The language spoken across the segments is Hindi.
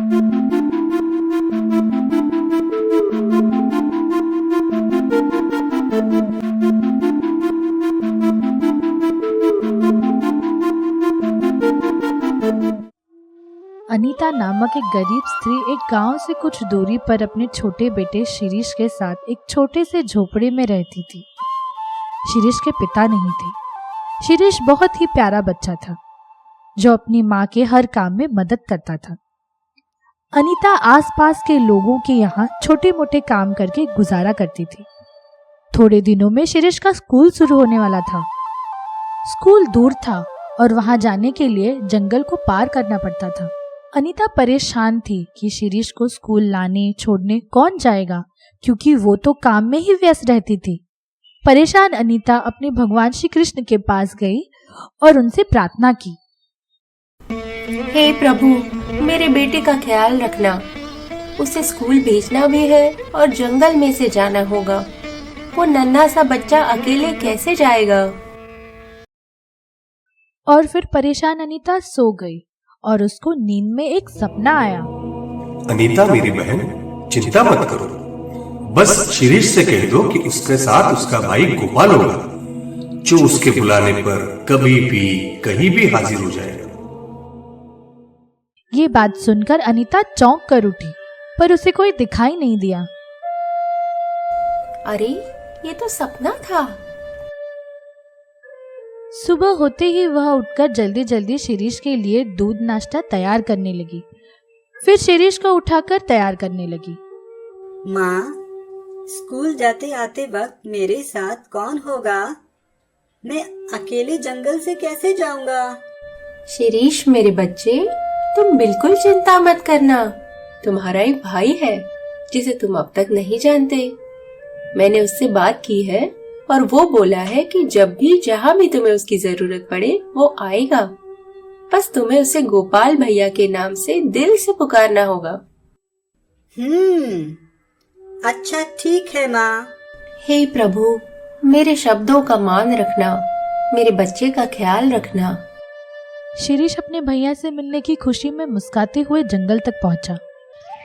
अनीता नामक एक गरीब स्त्री एक गांव से कुछ दूरी पर अपने छोटे बेटे शिरीष के साथ एक छोटे से झोपड़े में रहती थी। शिरीष के पिता नहीं थे। शिरीष बहुत ही प्यारा बच्चा था जो अपनी माँ के हर काम में मदद करता था। अनीता आसपास के लोगों के यहाँ छोटे मोटे काम करके गुजारा करती थी। थोड़े दिनों में शिरीष का स्कूल शुरू होने वाला था। स्कूल दूर था और वहां जाने के लिए जंगल को पार करना पड़ता था। अनीता परेशान थी कि शिरीष को स्कूल लाने छोड़ने कौन जाएगा, क्योंकि वो तो काम में ही व्यस्त रहती थी। परेशान अनीता अपने भगवान श्री कृष्ण के पास गई और उनसे प्रार्थना की। हे प्रभु, मेरे बेटे का ख्याल रखना। उसे स्कूल भेजना भी है और जंगल में से जाना होगा। वो नन्हा सा बच्चा अकेले कैसे जाएगा? और फिर परेशान अनीता सो गई और उसको नींद में एक सपना आया। अनीता मेरी बहन, चिंता मत करो। बस शिरीष से कह दो कि उसके साथ उसका भाई गोपाल होगा, जो उसके बुलाने पर कभी भी कहीं भी हाजिर हो जाएगा। ये बात सुनकर अनीता चौंक कर उठी, पर उसे कोई दिखाई नहीं दिया। अरे, ये तो सपना था। सुबह होते ही वह उठकर जल्दी जल्दी शिरीष के लिए दूध नाश्ता तैयार करने लगी। फिर शिरीष को उठाकर तैयार करने लगी। माँ, स्कूल जाते आते वक्त मेरे साथ कौन होगा? मैं अकेले जंगल से कैसे जाऊंगा? शिरीष मेरे बच्चे, तुम बिल्कुल चिंता मत करना। तुम्हारा एक भाई है जिसे तुम अब तक नहीं जानते। मैंने उससे बात की है और वो बोला है कि जब भी जहाँ भी तुम्हें उसकी जरूरत पड़े वो आएगा। बस तुम्हें उसे गोपाल भैया के नाम से दिल से पुकारना होगा। अच्छा ठीक है माँ। हे प्रभु, मेरे शब्दों का मान रखना, मेरे बच्चे का ख्याल रखना। शिरीष अपने भैया से मिलने की खुशी में मुस्कुराते हुए जंगल तक पहुंचा,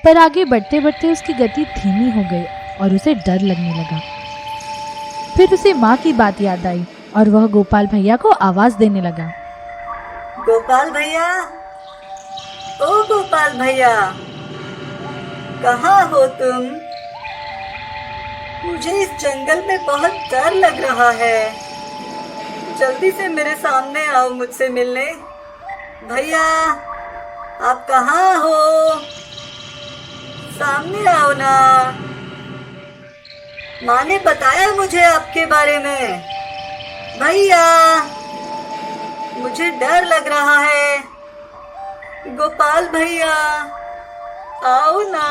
पर आगे बढ़ते बढ़ते उसकी गति धीमी हो गई और उसे डर लगने लगा। फिर उसे माँ की बात याद आई और वह गोपाल भैया को आवाज देने लगा। गोपाल भैया, ओ गोपाल भैया, कहाँ हो तुम? मुझे इस जंगल में बहुत डर लग रहा है। जल्दी से मेरे सामने आओ मुझसे मिलने। भैया, आप कहाँ हो? सामने आओ ना। माँ ने बताया मुझे आपके बारे में। भैया, मुझे डर लग रहा है। गोपाल भैया, आओ ना।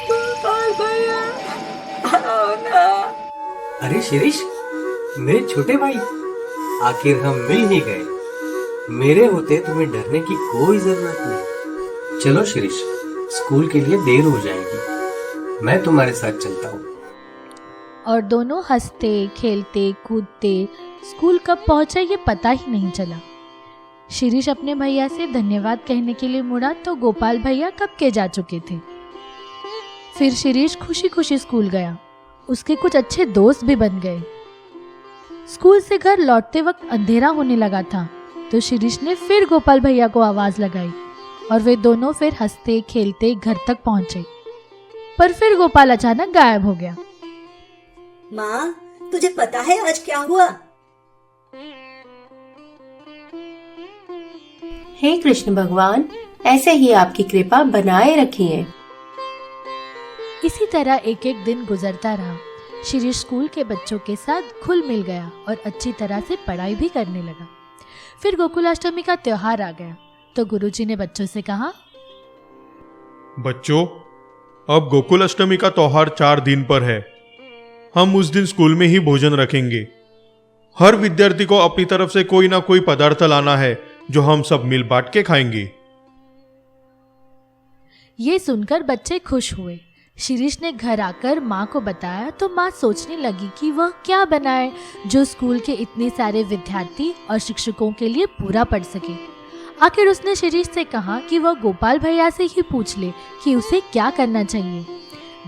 गोपाल भैया, आओ ना। अरे शिरीष, मेरे छोटे भाई, आखिर हम मिल ही गए। मेरे होते तुम्हें डरने की कोई जरूरत नहीं। चलो शिरीष, स्कूल के लिए देर हो जाएगी, मैं तुम्हारे साथ चलता हूँ। और दोनों हंसते खेलते कूदते स्कूल कब पहुंचा ये पता ही नहीं चला। शिरीष अपने भैया से धन्यवाद कहने के लिए मुड़ा तो गोपाल भैया कब के जा चुके थे। फिर शिरीष खुशी खुशी स्कूल गया। उसके कुछ अच्छे दोस्त भी बन गए। स्कूल से घर लौटते वक्त अंधेरा होने लगा था तो शिरीष ने फिर गोपाल भैया को आवाज लगाई और वे दोनों फिर हंसते खेलते घर तक पहुंचे। पर फिर गोपाल अचानक गायब हो गया। माँ, तुझे पता है आज क्या हुआ? हे कृष्ण भगवान, ऐसे ही आपकी कृपा बनाए रखिए। इसी तरह एक एक दिन गुजरता रहा। शिरीष स्कूल के बच्चों के साथ घुल मिल गया और अच्छी तरह से पढ़ाई भी करने लगा। फिर गोकुलाष्टमी का त्योहार आ गया तो गुरुजी ने बच्चों से कहा, बच्चों, अब गोकुल अष्टमी का त्योहार 4 दिन पर है। हम उस दिन स्कूल में ही भोजन रखेंगे। हर विद्यार्थी को अपनी तरफ से कोई ना कोई पदार्थ लाना है जो हम सब मिल बांट के खाएंगे। ये सुनकर बच्चे खुश हुए। शिरीष ने घर आकर माँ को बताया तो माँ सोचने लगी कि वह क्या बनाए जो स्कूल के इतने सारे विद्यार्थी और शिक्षकों के लिए पूरा पढ़ सके। आखिर उसने शिरीष से कहा कि वह गोपाल भैया से ही पूछ ले कि उसे क्या करना चाहिए।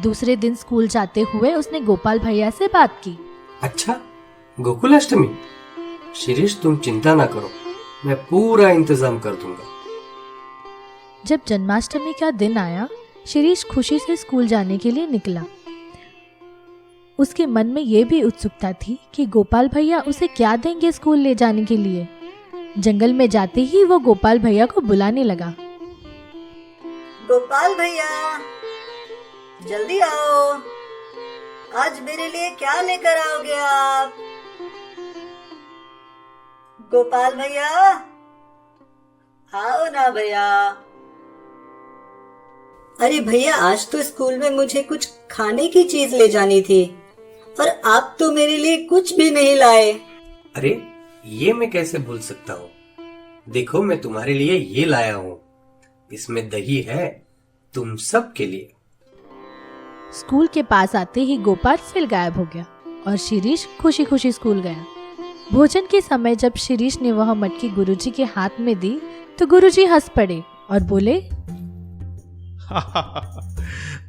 दूसरे दिन स्कूल जाते हुए उसने गोपाल भैया से बात की। अच्छा, गोकुलाष्टमी। शिरीष, तुम चिंता ना करो, मैं पूरा इंतजाम कर दूंगा। जब जन्माष्टमी का दिन आया, शिरीष खुशी से स्कूल जाने के लिए निकला। उसके मन में यह भी उत्सुकता थी कि गोपाल भैया उसे क्या देंगे स्कूल ले जाने के लिए। जंगल में जाते ही वो गोपाल भैया को बुलाने लगा। गोपाल भैया, जल्दी आओ, आज मेरे लिए क्या लेकर आओगे आप? गोपाल भैया, आओ ना भैया। अरे भैया, आज तो स्कूल में मुझे कुछ खाने की चीज ले जानी थी और आप तो मेरे लिए कुछ भी नहीं लाए। अरे, ये मैं कैसे भूल सकता हूँ। देखो, मैं तुम्हारे लिए ये लाया हूँ। इसमें दही है, तुम सब के लिए। स्कूल के पास आते ही गोपाल फिर गायब हो गया और शिरीष खुशी खुशी स्कूल गया। भोजन के समय जब शिरीष ने वह मटकी गुरुजी के हाथ में दी तो गुरुजी हंस पड़े और बोले,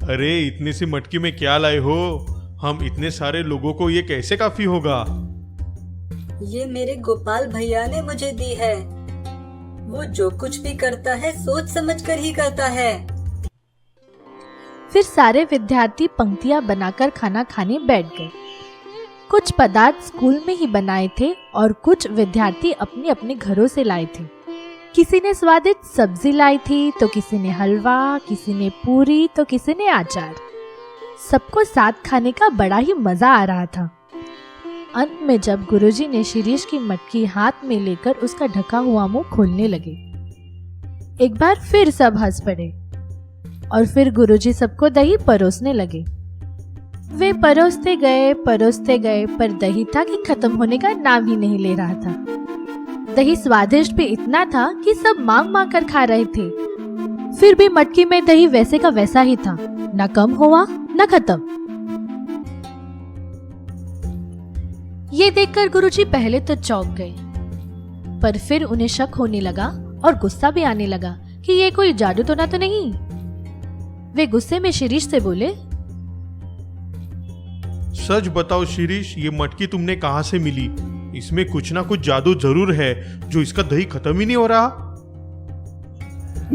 अरे, इतनी सी मटकी में क्या लाए हो? हम इतने सारे लोगों को ये कैसे काफी होगा? ये मेरे गोपाल भैया ने मुझे दी है। वो जो कुछ भी करता है सोच समझ कर ही करता है। फिर सारे विद्यार्थी पंक्तियां बनाकर खाना खाने बैठ गए। कुछ पदार्थ स्कूल में ही बनाए थे और कुछ विद्यार्थी अपने अपने घरों से लाए थे। किसी ने स्वादिष्ट सब्जी लाई थी तो किसी ने हलवा, किसी ने पूरी तो किसी ने अचार। सबको साथ खाने का बड़ा ही मजा आ रहा था। अंत में जब गुरुजी ने शिरीष की मटकी हाथ में लेकर उसका ढका हुआ मुंह खोलने लगे, एक बार फिर सब हंस पड़े और फिर गुरुजी सबको दही परोसने लगे। वे परोसते गए पर दही था कि खत्म होने का नाम ही नहीं ले रहा था। दही स्वादिष्ट भी इतना था कि सब मांग मांग कर खा रहे थे। फिर भी मटकी में दही वैसे का वैसा ही था, न कम हुआ न खत्म। ये देखकर गुरुजी पहले तो चौंक गए, पर फिर उन्हें शक होने लगा और गुस्सा भी आने लगा कि ये कोई जादू टोना तो नहीं। वे गुस्से में शिरीष से बोले, सच बताओ शिरीष, ये मटकी तुमने कहाँ से मिली? इसमें कुछ ना कुछ जादू जरूर है जो इसका दही खत्म ही नहीं हो रहा।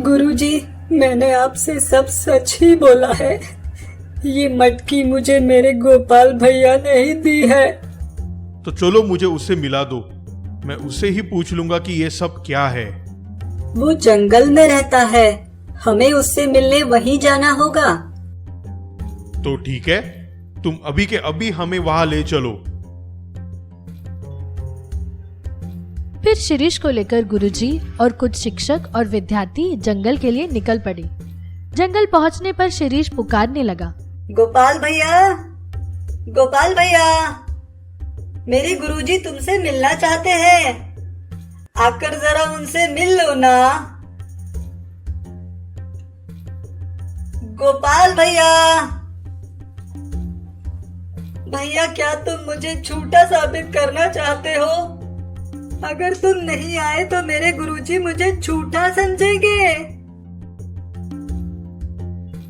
गुरुजी, मैंने आपसे सब सच ही बोला है। ये मटकी मुझे मेरे गोपाल भैया ने ही दी है। तो चलो मुझे उससे मिला दो, मैं उससे ही पूछ लूंगा कि ये सब क्या है। वो जंगल में रहता है, हमें उससे मिलने वहीं जाना होगा। तो ठीक है, तुम अभी के अभी हमें वहां ले चलो। फिर शिरीष को लेकर गुरुजी और कुछ शिक्षक और विद्यार्थी जंगल के लिए निकल पड़े। जंगल पहुंचने पर शिरीष पुकारने लगा, गोपाल भैया, गोपाल भैया, मेरे गुरुजी तुमसे मिलना चाहते हैं, आकर जरा उनसे मिल लो ना। गोपाल भैया, भैया क्या तुम मुझे झूठा साबित करना चाहते हो? अगर तुम नहीं आए तो मेरे गुरुजी मुझे झूठा समझेंगे।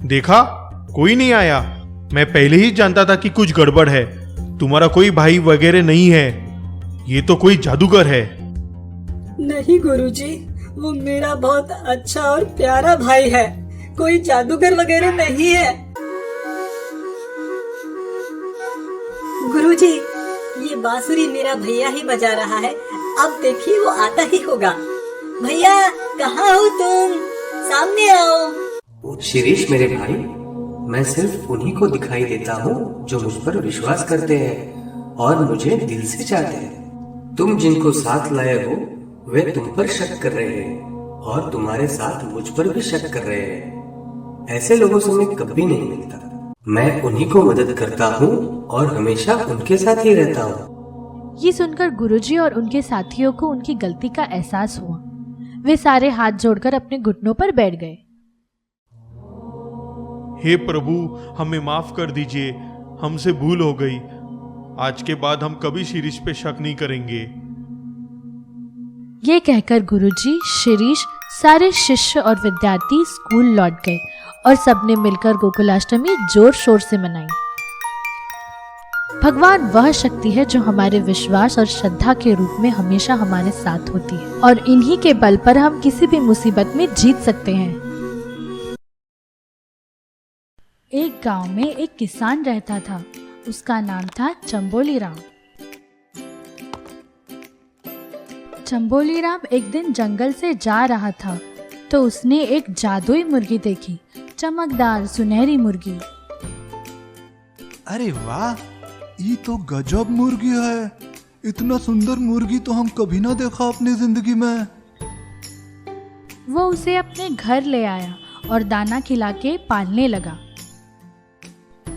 देखा, कोई नहीं आया। मैं पहले ही जानता था कि कुछ गड़बड़ है। तुम्हारा कोई भाई वगैरह नहीं है, ये तो कोई जादूगर है। नहीं गुरुजी, वो मेरा बहुत अच्छा और प्यारा भाई है, कोई जादूगर वगैरह नहीं है। गुरुजी, ये बांसुरी मेरा भैया ही बजा रहा है, अब देखिए वो आता ही होगा। भैया, कहाँ हो तुम? सामने आओ। शिरीष मेरे भाई, मैं सिर्फ उन्हीं को दिखाई देता हूँ जो मुझ पर विश्वास करते हैं और मुझे दिल से चाहते हैं। तुम जिनको साथ लाए हो वे तुम पर शक कर रहे हैं और तुम्हारे साथ मुझ पर भी शक कर रहे हैं। ऐसे लोगों से मैं कभी नहीं मिलता। मैं उन्हीं को मदद करता हूँ और हमेशा उनके साथ ही रहता हूँ। ये सुनकर गुरुजी और उनके साथियों को उनकी गलती का एहसास हुआ। वे सारे हाथ जोड़कर अपने घुटनों पर बैठ गए। हे प्रभु, हमें माफ कर दीजिए, हमसे भूल हो गई। आज के बाद हम कभी शिरीष पे शक नहीं करेंगे। ये कहकर गुरुजी, शिरीष, सारे शिष्य और विद्यार्थी स्कूल लौट गए और सबने मिलकर गोकुलाष्टमी जोर शोर से मनाई। भगवान वह शक्ति है जो हमारे विश्वास और श्रद्धा के रूप में हमेशा हमारे साथ होती है और इन्हीं के बल पर हम किसी भी मुसीबत में जीत सकते हैं। एक गांव में एक किसान रहता था। उसका नाम था चंबोली राम। चंबोली राम एक दिन जंगल से जा रहा था तो उसने एक जादुई मुर्गी देखी, चमकदार सुनहरी मुर्गी। अरे वाह, ये तो गजब मुर्गी है। इतना सुंदर मुर्गी तो हम कभी ना देखा अपनी जिंदगी में। वो उसे अपने घर ले आया और दाना खिला के पालने लगा।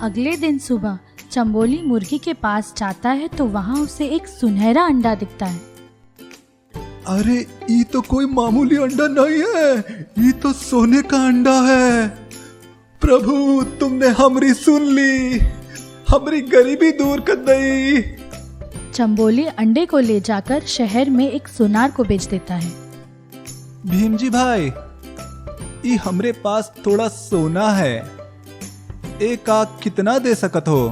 अगले दिन सुबह चंबोली मुर्गी के पास जाता है तो वहाँ उसे एक सुनहरा अंडा दिखता है। अरे ये तो कोई मामूली अंडा नहीं है, ये तो सोने का अंडा है। प्रभु, तुमने हमारी सुन ली, हमारी गरीबी दूर कर दई। चंबोली अंडे को ले जाकर शहर में एक सुनार को बेच देता है। भीम जी भाई, ये हमरे पास थोड़ा सोना है, एक आग कितना दे सकत हो?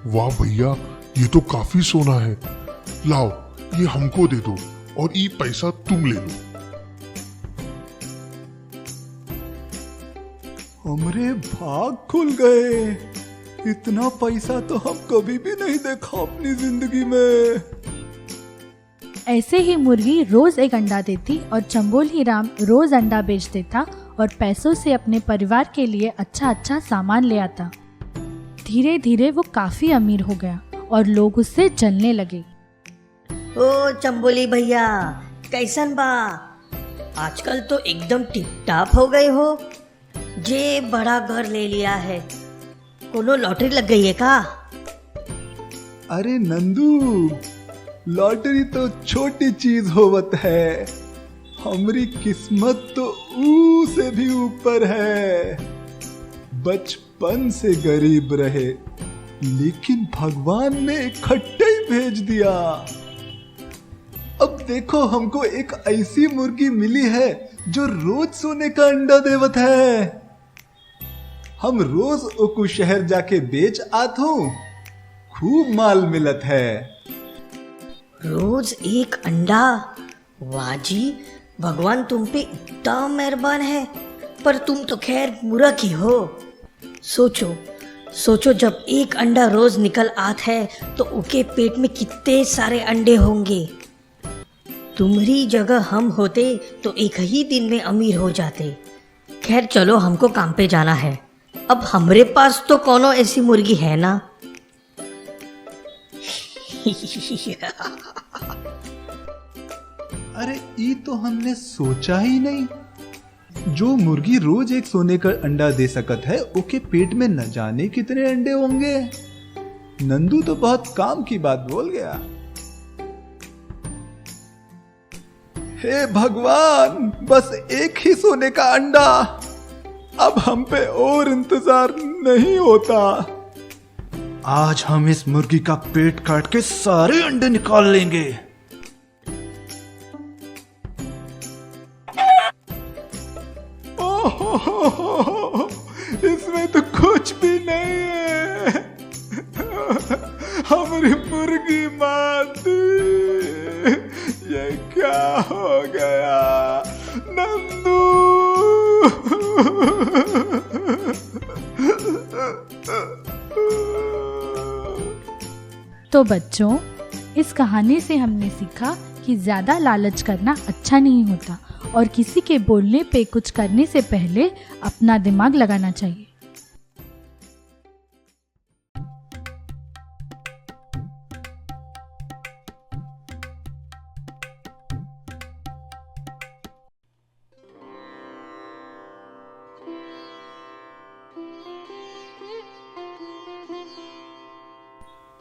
वाह भैया, ये तो काफी सोना है। लाओ, ये हमको दे दो और ये पैसा तुम ले लो। हमरे भाग खुल गए। इतना पैसा तो हम कभी भी नहीं देखा अपनी जिंदगी में। ऐसे ही मुर्गी रोज एक अंडा देती और चंबोली राम रोज अंडा बेच देता और पैसों से अपने परिवार के लिए अच्छा अच्छा सामान ले आता। धीरे धीरे वो काफी अमीर हो गया और लोग उससे जलने लगे। ओ चंबोली भैया, कैसन बा? आजकल तो एकदम टिप टाप हो गए हो। जे बड़ा घर ले लिया है, कोनो लॉटरी लग गई है का? अरे नंदू, लॉटरी तो छोटी चीज होवत है। हमारी किस्मत तो ऊ से भी ऊपर है। बचपन से गरीब रहे, लेकिन भगवान ने इकट्ठे ही भेज दिया। अब देखो, हमको एक ऐसी मुर्गी मिली है जो रोज सोने का अंडा देवत है। हम रोज ओकू शहर जाके बेच आत हूँ, खूब माल मिलत है। रोज एक अंडा? वाह जी, भगवान तुम पे इतना मेहरबान है। पर तुम तो खैर मूर्ख ही हो। सोचो सोचो, जब एक अंडा रोज निकल आत है तो उनके पेट में कितने सारे अंडे होंगे। तुम्हारी जगह हम होते तो एक ही दिन में अमीर हो जाते। खैर चलो, हमको काम पे जाना है। अब हमरे पास तो कोनो ऐसी मुर्गी है ना। अरे ये तो हमने सोचा ही नहीं। जो मुर्गी रोज एक सोने का अंडा दे सकत है, उसके पेट में न जाने कितने अंडे होंगे। नंदू तो बहुत काम की बात बोल गया। हे भगवान, बस एक ही सोने का अंडा। अब हम पे और इंतजार नहीं होता। आज हम इस मुर्गी का पेट काट के सारे अंडे निकाल लेंगे। ओह, इसमें तो कुछ भी नहीं है। हमारी मुर्गी माती, ये क्या हो गया? नंदू! तो बच्चों, इस कहानी से हमने सीखा कि ज्यादा लालच करना अच्छा नहीं होता और किसी के बोलने पे कुछ करने से पहले अपना दिमाग लगाना चाहिए।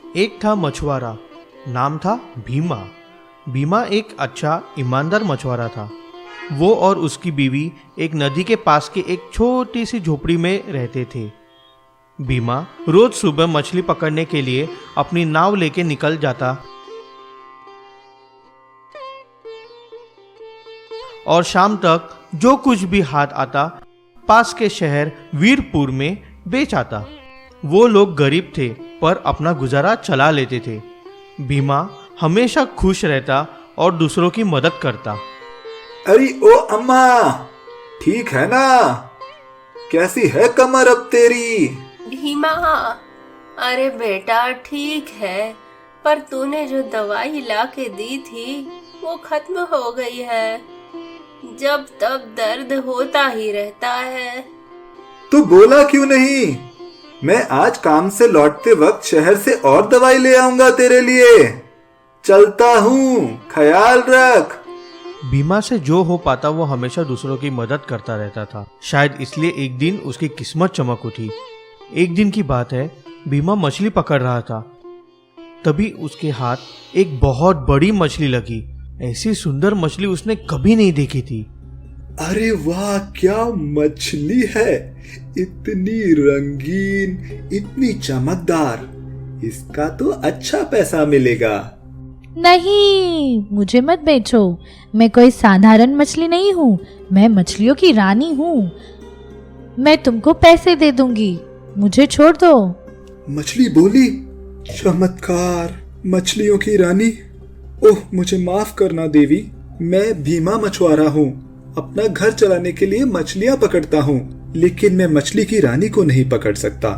एक था मछुआरा, नाम था भीमा। भीमा एक अच्छा ईमानदार मछुआरा था। वो और उसकी बीवी एक नदी के पास के एक छोटी सी झोपड़ी में रहते थे। भीमा रोज सुबह मछली पकड़ने के लिए अपनी नाव लेके निकल जाता और शाम तक जो कुछ भी हाथ आता पास के शहर वीरपुर में बेच आता। वो लोग गरीब थे पर अपना गुजारा चला लेते थे। भीमा हमेशा खुश रहता और दूसरों की मदद करता। अरे ओ अम्मा, ठीक है ना? कैसी है कमर अब तेरी? भीमा, अरे बेटा ठीक है, पर तूने जो दवाई ला के दी थी वो खत्म हो गई है। जब तब दर्द होता ही रहता है। तू बोला क्यों नहीं? मैं आज काम से लौटते वक्त शहर से और दवाई ले आऊंगा तेरे लिए। चलता हूँ, ख्याल रख। भीमा से जो हो पाता वो हमेशा दूसरों की मदद करता रहता था। शायद इसलिए एक दिन उसकी किस्मत चमक उठी। एक दिन की बात है, भीमा मछली पकड़ रहा था। तभी उसके हाथ एक बहुत बड़ी मछली लगी। ऐसी सुंदर मछली उसने कभी नहीं देखी थी। अरे वाह, क्या मछली है! इतनी रंगीन, इतनी चमकदार। इसका तो अच्छा पैसा मिलेगा। नहीं, मुझे मत बेचो। मैं कोई साधारण मछली नहीं हूँ, मैं मछलियों की रानी हूँ। मैं तुमको पैसे दे दूंगी, मुझे छोड़ दो। मछली बोली, चमत्कार, मछलियों की रानी। ओह, मुझे माफ करना देवी, मैं भीमा मछुआरा हूँ। अपना घर चलाने के लिए मछलियाँ पकड़ता हूँ, लेकिन मैं मछली की रानी को नहीं पकड़ सकता।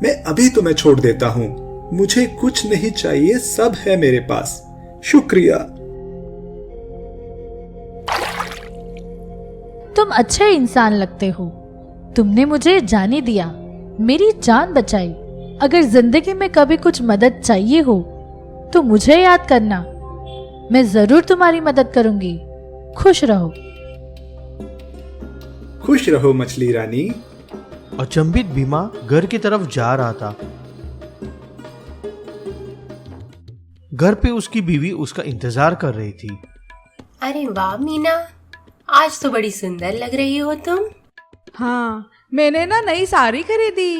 मैं अभी तुम्हें छोड़ देता हूँ। मुझे कुछ नहीं चाहिए, सब है मेरे पास। शुक्रिया। तुम अच्छे इंसान लगते हो। तुमने मुझे जाने दिया, मेरी जान बचाई। अगर जिंदगी में कभी कुछ मदद चाहिए हो तो मुझे याद करना, मैं जरूर तुम्हारी मदद करूंगी। खुश रहो। खुश रहो मछली रानी। अचंभित भीमा घर की तरफ जा रहा था। घर पे उसकी बीवी उसका इंतजार कर रही थी। अरे वाह मीना, आज तो बड़ी सुंदर लग रही हो तुम। हाँ, मैंने ना नई साड़ी खरीदी।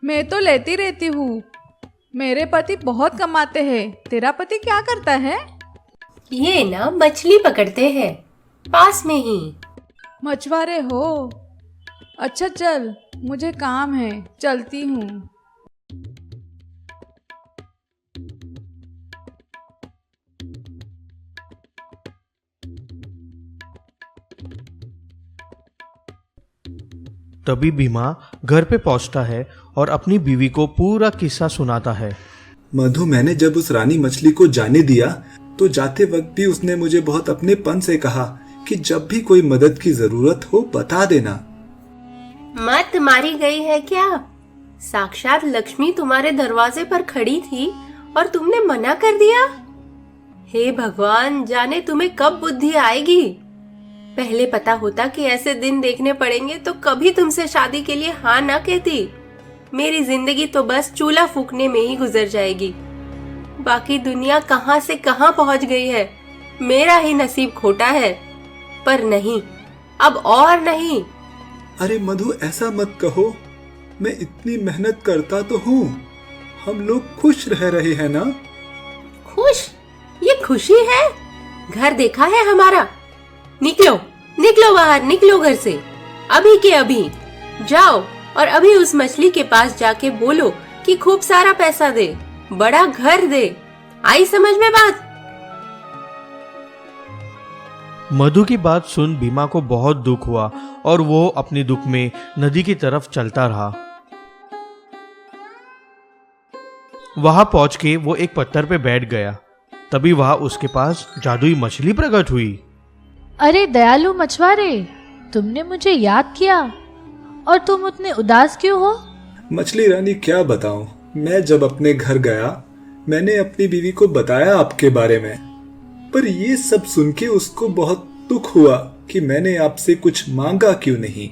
मैं तो लेती रहती हूँ। मेरे पति बहुत कमाते हैं। तेरा पति क्या करता है? ये ना मछली पकड़ते हैं, पास में ही। मछुआरे हो? अच्छा चल, मुझे काम है, चलती हूँ। तभी भीमा घर पे पहुंचता है और अपनी बीवी को पूरा किस्सा सुनाता है। मधु, मैंने जब उस रानी मछली को जाने दिया तो जाते वक्त भी उसने मुझे बहुत अपनेपन से कहा कि जब भी कोई मदद की जरूरत हो बता देना। मत मारी गई है क्या? साक्षात लक्ष्मी तुम्हारे दरवाजे पर खड़ी थी और तुमने मना कर दिया। हे भगवान, जाने तुम्हें कब बुद्धि आएगी। पहले पता होता कि ऐसे दिन देखने पड़ेंगे तो कभी तुमसे शादी के लिए हाँ ना कहती। मेरी जिंदगी तो बस चूल्हा फूकने में ही गुजर जाएगी। बाकी दुनिया कहाँ से कहाँ पहुँच गई है। मेरा ही नसीब खोटा है। पर नहीं, अब और नहीं। अरे मधु, ऐसा मत कहो। मैं इतनी मेहनत करता तो हूँ। हम लोग खुश रह रहे हैं ना? खुश? ये खुशी है? घर देखा है हमारा? निकलो, निकलो बाहर, निकलो घर से, अभी के अभी। जाओ और अभी उस मछली के पास जाके बोलो कि खूब सारा पैसा दे, बड़ा घर दे। आई समझ में बात? मधु की बात सुन भीमा को बहुत दुख हुआ और वो अपने दुख में नदी की तरफ चलता रहा। वहां पहुंच के वो एक पत्थर पे बैठ गया। तभी वहां उसके पास जादुई मछली प्रकट हुई। अरे दयालु मछुआरे, तुमने मुझे याद किया। और तुम उतने उदास क्यों हो? मछली रानी, क्या बताऊं। मैं जब अपने घर गया, मैंने अपनी बीवी को बताया आपके बारे में, पर ये सब सुन के उसको बहुत दुख हुआ कि मैंने आपसे कुछ मांगा क्यों नहीं।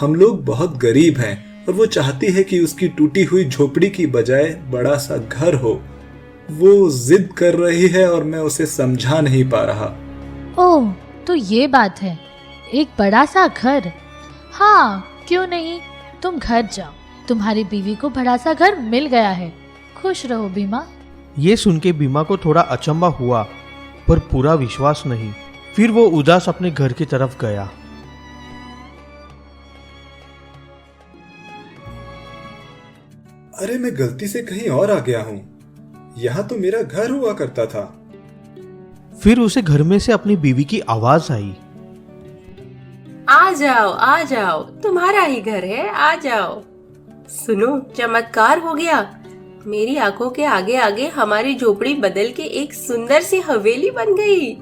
हम लोग बहुत गरीब हैं और वो चाहती है कि उसकी टूटी हुई झोपड़ी की बजाय बड़ा सा घर हो। वो जिद कर रही है और मैं उसे समझा नहीं पा रहा। ओह, तो ये बात है, एक बड़ा सा घर। हाँ, क्यों नहीं, तुम घर जाओ, तुम्हारी बीवी को बड़ा सा घर मिल गया है। खुश रहो भीमा। ये सुन के भीमा को थोड़ा अचंभा हुआ, पर पूरा विश्वास नहीं। फिर वो उदास अपने घर की तरफ गया। अरे मैं गलती से कहीं और आ गया हूँ। यहाँ तो मेरा घर हुआ करता था। फिर उसे घर में से अपनी बीवी की आवाज आई। आ जाओ, तुम्हारा ही घर है, आ जाओ। सुनो, चमत्कार हो गया। मेरी आंखों के आगे आगे हमारी झोपड़ी बदल के एक सुंदर सी हवेली बन गई।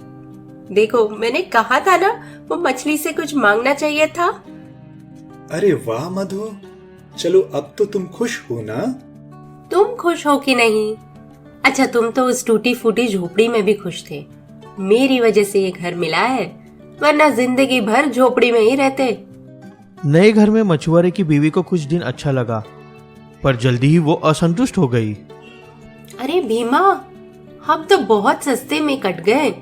देखो, मैंने कहा था ना, वो मछली से कुछ मांगना चाहिए था। अरे वाह मधु, चलो अब तो तुम खुश हो ना? तुम खुश हो कि नहीं? अच्छा, तुम तो उस टूटी फूटी झोपड़ी में भी खुश थे। मेरी वजह से ये घर मिला है, वरना जिंदगी भर झोपड़ी में ही रहते। नए घर में मछुआरे की बीवी को कुछ दिन अच्छा लगा, पर जल्दी ही वो असंतुष्ट हो गई। अरे भीमा, हम तो बहुत सस्ते में कट गए।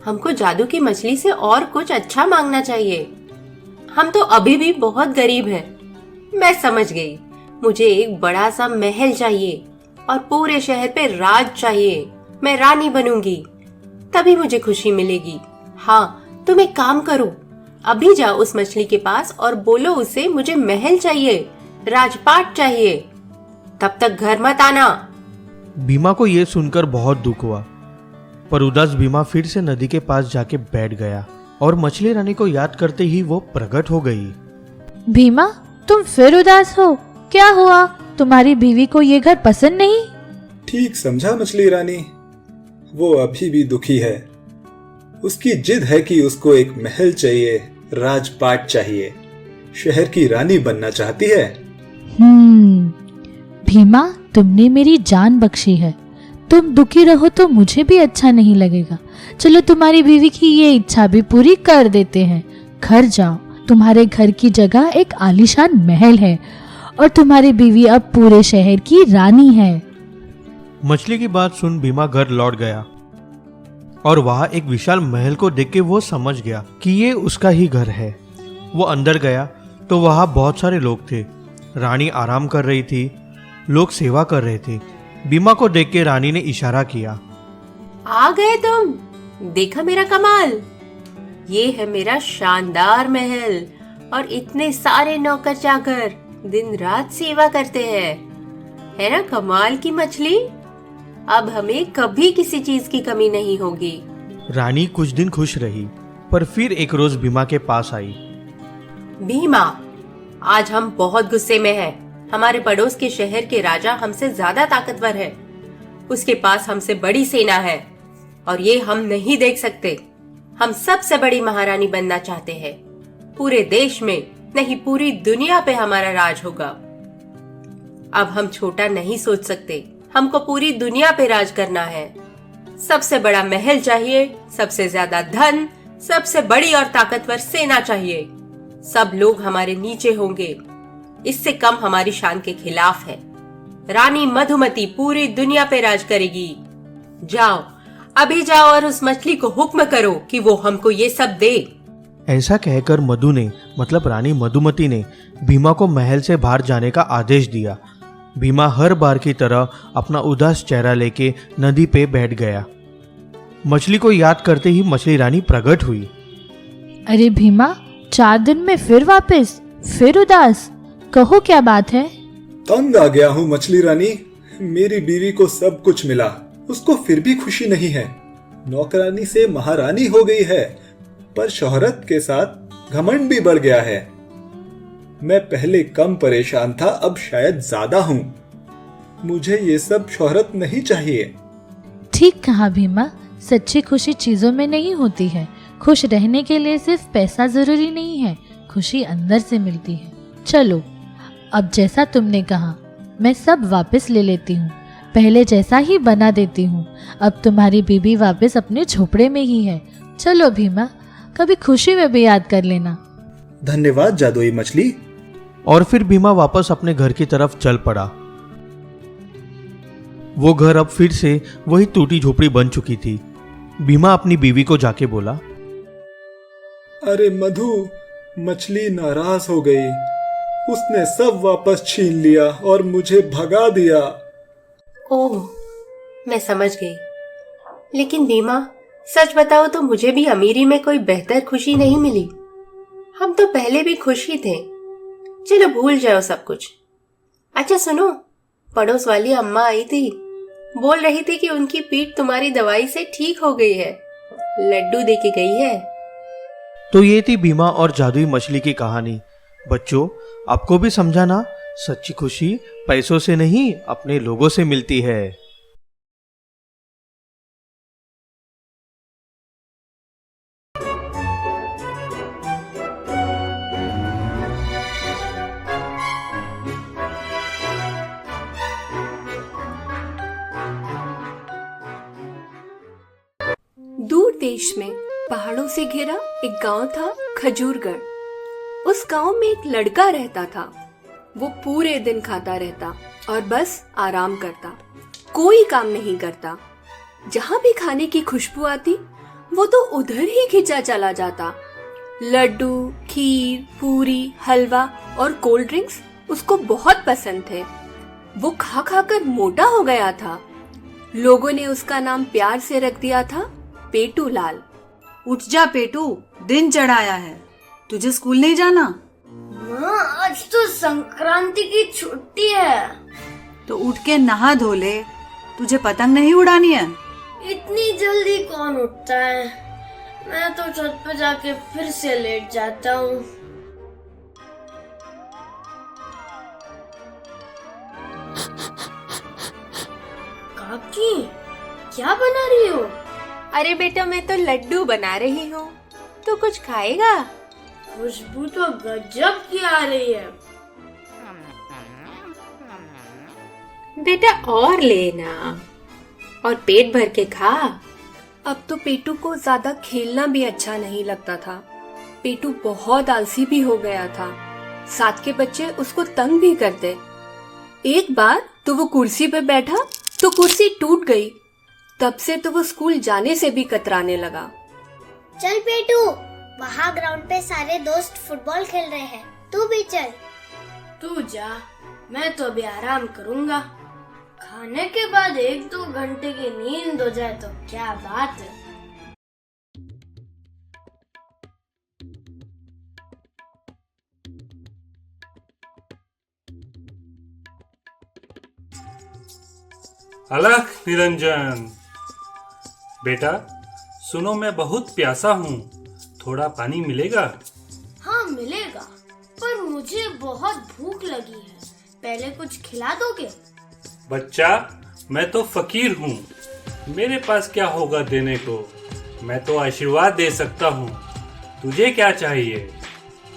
हमको जादू की मछली से और कुछ अच्छा मांगना चाहिए। हम तो अभी भी बहुत गरीब हैं। मैं समझ गई, मुझे एक बड़ा सा महल चाहिए और पूरे शहर पे राज चाहिए। मैं रानी बनूंगी, तभी मुझे खुशी मिलेगी। हाँ, तुम एक काम करो, अभी जाओ उस मछली के पास और बोलो उसे मुझे महल चाहिए, राजपाट चाहिए। तब तक घर मत आना। भीमा को यह सुनकर बहुत दुख हुआ, पर उदास भीमा फिर से नदी के पास जाके बैठ गया और मछली रानी को याद करते ही वो प्रकट हो गई। भीमा, तुम फिर उदास हो? क्या हुआ? तुम्हारी बीवी को ये घर पसंद नहीं? ठीक समझा मछली रानी, वो अभी भी दुखी है। उसकी जिद है कि उसको एक महल चाहिए, राजपाट चाहिए, शहर की रानी बनना चाहती है। भीमा, तुमने मेरी जान बख्शी है। तुम दुखी रहो तो मुझे भी अच्छा नहीं लगेगा। चलो तुम्हारी बीवी की ये इच्छा भी पूरी कर देते हैं। घर जाओ, तुम्हारे घर की जगह एक आलीशान महल है और तुम्हारी बीवी अब पूरे शहर की रानी है। मछली की बात सुन भीमा घर लौट गया और वहां एक विशाल महल को देख के वो समझ गया कि ये उसका ही घर है। वो अंदर गया तो वहां बहुत सारे लोग थे। रानी आराम कर रही थी, लोग सेवा कर रहे थे। भीमा को देख के रानी ने इशारा किया। आ गए तुम? देखा मेरा कमाल? ये है मेरा शानदार महल और इतने सारे नौकर चाकर दिन रात सेवा करते हैं। है ना कमाल की मछली? अब हमें कभी किसी चीज की कमी नहीं होगी। रानी कुछ दिन खुश रही, पर फिर एक रोज भीमा के पास आई। भीमा, आज हम बहुत गुस्से में हैं। हमारे पड़ोस के शहर के राजा हमसे ज्यादा ताकतवर है। उसके पास हमसे बड़ी सेना है और ये हम नहीं देख सकते। हम सबसे बड़ी महारानी बनना चाहते हैं। पूरे देश में नहीं, पूरी दुनिया पे हमारा राज होगा। अब हम छोटा नहीं सोच सकते, हमको पूरी दुनिया पे राज करना है। सबसे बड़ा महल चाहिए, सबसे ज्यादा धन, सबसे बड़ी और ताकतवर सेना चाहिए। सब लोग हमारे नीचे होंगे। इससे कम हमारी शान के खिलाफ है। रानी मधुमती पूरी दुनिया पे राज करेगी। जाओ, अभी जाओ और उस मछली को हुक्म करो कि वो हमको ये सब दे। ऐसा कहकर मधु ने, मतलब रानी मधुमती ने, भीमा को महल से बाहर जाने का आदेश दिया। भीमा हर बार की तरह अपना उदास चेहरा लेके नदी पे बैठ गया। मछली को याद करते ही मछली रानी प्रकट हुई। अरे भीमा, 4 दिन में फिर वापस, फिर उदास? कहो क्या बात है? तंग आ गया हूँ मछली रानी। मेरी बीवी को सब कुछ मिला, उसको फिर भी खुशी नहीं है। नौकरानी से महारानी हो गई है, पर शोहरत के साथ घमंड भी बढ़ गया है। मैं पहले कम परेशान था, अब शायद ज्यादा हूँ। मुझे ये सब शोहरत नहीं चाहिए। ठीक कहा भीमा, सच्ची खुशी चीजों में नहीं होती है। खुश रहने के लिए सिर्फ पैसा जरूरी नहीं है, खुशी अंदर से मिलती है। चलो, अब जैसा तुमने कहा मैं सब वापस ले लेती हूँ, पहले जैसा ही बना देती हूँ। अब तुम्हारी बीबी वापस अपने झोपड़े में ही है। चलो भीमा, कभी खुशी में भी याद कर लेना। धन्यवाद जादुई मछली। और फिर भीमा वापस अपने घर की तरफ चल पड़ा। वो घर अब फिर से वही टूटी झोपड़ी बन चुकी थी। भीमा अपनी बीवी को जाके बोला, अरे मधु, मछली नाराज हो गई। उसने सब वापस छीन लिया और मुझे भगा दिया। ओह, मैं समझ गई। लेकिन बीमा, सच बताओ तो मुझे भी अमीरी में कोई बेहतर खुशी नहीं मिली। हम तो पहले भी खुश ही थे। चलो भूल जाओ सब कुछ। अच्छा सुनो, पड़ोस वाली अम्मा आई थी, बोल रही थी कि उनकी पीठ तुम्हारी दवाई से ठीक हो गई है, लड्डू दे के गई है। तो ये थी भीमा और जादुई मछली की कहानी। बच्चों, आपको भी समझा ना, सच्ची खुशी पैसों से नहीं अपने लोगों से मिलती है। दूर देश में पहाड़ों से घिरा एक गांव था, खजूरगढ़। उस गांव में एक लड़का रहता था। वो पूरे दिन खाता रहता और बस आराम करता, कोई काम नहीं करता। जहाँ भी खाने की खुशबू आती वो तो उधर ही खिंचा चला जाता। लड्डू, खीर, पूरी, हलवा और कोल्ड ड्रिंक्स उसको बहुत पसंद थे। वो खा खा कर मोटा हो गया था। लोगों ने उसका नाम प्यार से रख दिया था पेटू लाल। उठ जा पेटू, दिन चढ़ाया है, तुझे स्कूल नहीं जाना? माँ, आज तो संक्रांति की छुट्टी है। तो उठ के नहा धो ले, तुझे पतंग नहीं उड़ानी है? इतनी जल्दी कौन उठता है? मैं तो छत पे जाके फिर से लेट जाता हूँ। काकी, क्या बना रही हो? अरे बेटा, मैं तो लड्डू बना रही हूँ, तो कुछ खाएगा? खुशबू तो गजब की आ रही है। बेटा और लेना और पेट भर के खा। अब तो पेटू को ज्यादा खेलना भी अच्छा नहीं लगता था। पेटू बहुत आलसी भी हो गया था। साथ के बच्चे उसको तंग भी करते। एक बार तो वो कुर्सी पे बैठा तो कुर्सी टूट गई। तब से तो वो स्कूल जाने से भी कतराने लगा। चल पेटू, वहाँ ग्राउंड पे सारे दोस्त फुटबॉल खेल रहे हैं, तू भी चल। तू जा, मैं तो अभी आराम करूँगा। खाने के बाद 1-2 घंटे की नींद हो जाए तो क्या बात है। अलख निरंजन, बेटा सुनो, मैं बहुत प्यासा हूँ, थोड़ा पानी मिलेगा? हाँ मिलेगा, पर मुझे बहुत भूख लगी है, पहले कुछ खिला दोगे? बच्चा, मैं तो फकीर हूँ, मेरे पास क्या होगा देने को, मैं तो आशीर्वाद दे सकता हूँ। तुझे क्या चाहिए?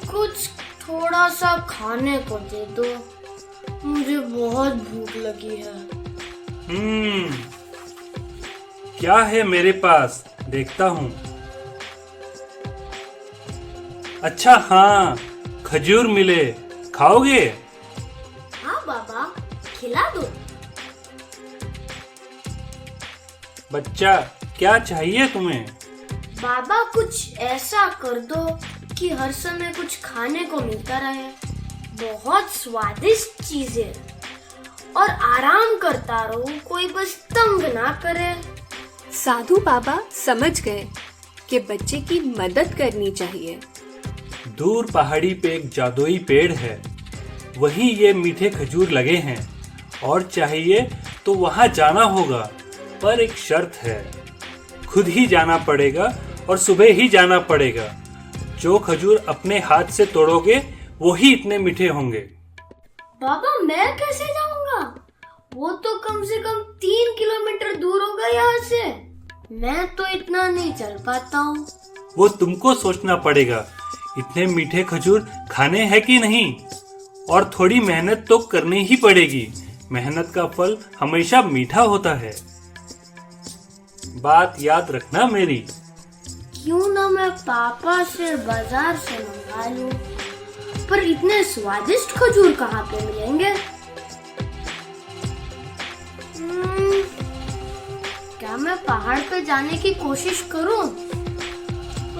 कुछ थोड़ा सा खाने को दे दो, मुझे बहुत भूख लगी है। क्या है मेरे पास, देखता हूँ। अच्छा हाँ, खजूर मिले, खाओगे? हाँ बाबा, खिला दो। बच्चा, क्या चाहिए तुम्हें? बाबा, कुछ ऐसा कर दो कि हर समय कुछ खाने को मिलता रहे, बहुत स्वादिष्ट चीजें, और आराम करता रहूं, कोई बस तंग ना करे। साधु बाबा समझ गए कि बच्चे की मदद करनी चाहिए। दूर पहाड़ी पे एक जादुई पेड़ है, वहीं ये मीठे खजूर लगे हैं, और चाहिए तो वहां जाना होगा, पर एक शर्त है, खुद ही जाना पड़ेगा और सुबह ही जाना पड़ेगा। जो खजूर अपने हाथ से तोड़ोगे वो ही इतने मीठे होंगे। बाबा, मैं कैसे जाऊंगा? वो तो कम से कम 3 किलोमीटर दूर होगा यहाँ से। मैं तो इतना नहीं चल पाता हूँ। वो तुमको सोचना पड़ेगा, इतने मीठे खजूर खाने हैं कि नहीं, और थोड़ी मेहनत तो करनी ही पड़ेगी। मेहनत का फल हमेशा मीठा होता है, बात याद रखना मेरी। क्यों ना मैं पापा से बाजार से मंगा लूं, पर इतने स्वादिष्ट खजूर कहाँ पे मिलेंगे? क्या मैं पहाड़ पे जाने की कोशिश करूं?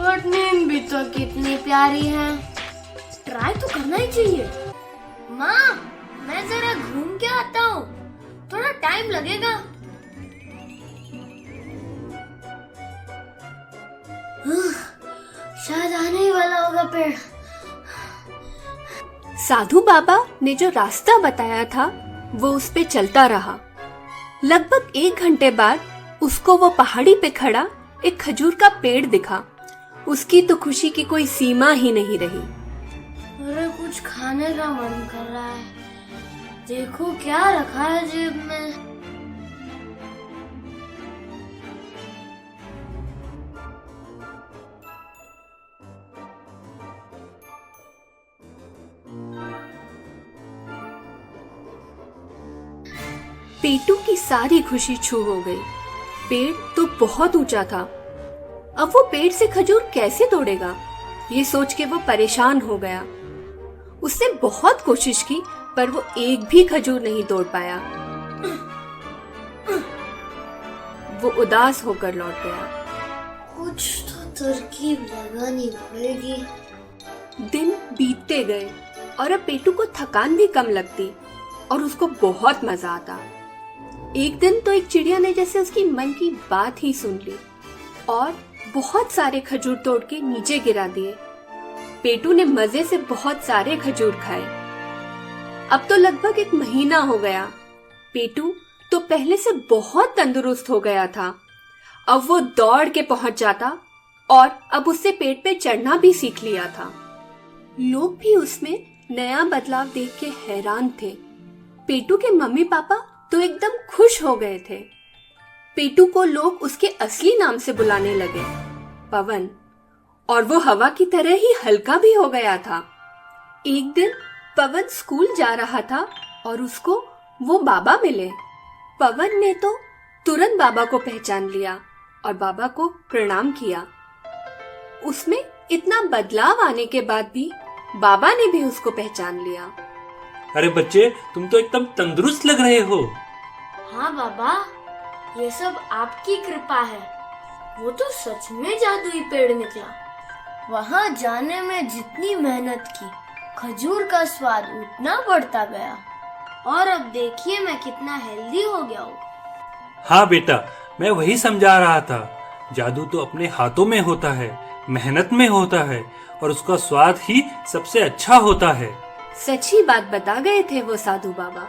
और नींद भी तो कितनी प्यारी है। ट्राई तो करना ही चाहिए। माँ, मैं जरा घूम के आता हूँ, थोड़ा टाइम लगेगा। शायद आने ही वाला होगा पेड़। साधु बाबा ने जो रास्ता बताया था वो उस पे चलता रहा। लगभग 1 घंटे बाद उसको वो पहाड़ी पे खड़ा एक खजूर का पेड़ दिखा। उसकी तो खुशी की कोई सीमा ही नहीं रही। अरे कुछ खाने का मन कर रहा है, देखो क्या रखा है जेब में। पेटू की सारी खुशी छू हो गई। पेड़ तो बहुत ऊंचा था, अब वो पेड़ से खजूर कैसे तोड़ेगा, ये सोच के वो परेशान हो गया। उसने बहुत कोशिश की पर वो एक भी खजूर नहीं तोड़ पाया। वो उदास होकर लौट गया। कुछ तो तरकीब लगानी पड़ेगी। दिन बीतते गए और अब पेटू को थकान भी कम लगती और उसको बहुत मजा आता। एक दिन तो एक चिड़िया ने जैसे उसकी मन की बात ही सुन ली और बहुत सारे खजूर तोड़ के नीचे गिरा दिए। पेटू ने मजे से बहुत सारे खजूर खाए। अब तो लगभग 1 महीना हो गया। पेटू तो पहले से बहुत तंदुरुस्त हो गया था। अब वो दौड़ के पहुंच जाता और अब उससे पेड़ पे चढ़ना भी सीख लिया था। लोग भी उसमें नया बदलाव देख के हैरान थे। पेटू के मम्मी पापा तो एकदम खुश हो गए थे। पेटू को लोग उसके असली नाम से बुलाने लगे, पवन, और वो हवा की तरह ही हल्का भी हो गया था। एक दिन पवन स्कूल जा रहा था और उसको वो बाबा मिले। पवन ने तो तुरंत बाबा को पहचान लिया और बाबा को प्रणाम किया। उसमें इतना बदलाव आने के बाद भी बाबा ने भी उसको पहचान लिया। अरे बच्चे, तुम तो एकदम तंदुरुस्त लग रहे हो। हाँ बाबा, ये सब आपकी कृपा है। वो तो सच में जादुई पेड़ निकला। वहाँ जाने में जितनी मेहनत की, खजूर का स्वाद उतना बढ़ता गया और अब देखिए मैं कितना हेल्दी हो गया हूँ। हाँ बेटा, मैं वही समझा रहा था। जादू तो अपने हाथों में होता है, मेहनत में होता है और उसका स्वाद ही सबसे अच्छा होता है। सच्ची बात बता गए थे वो साधु बाबा।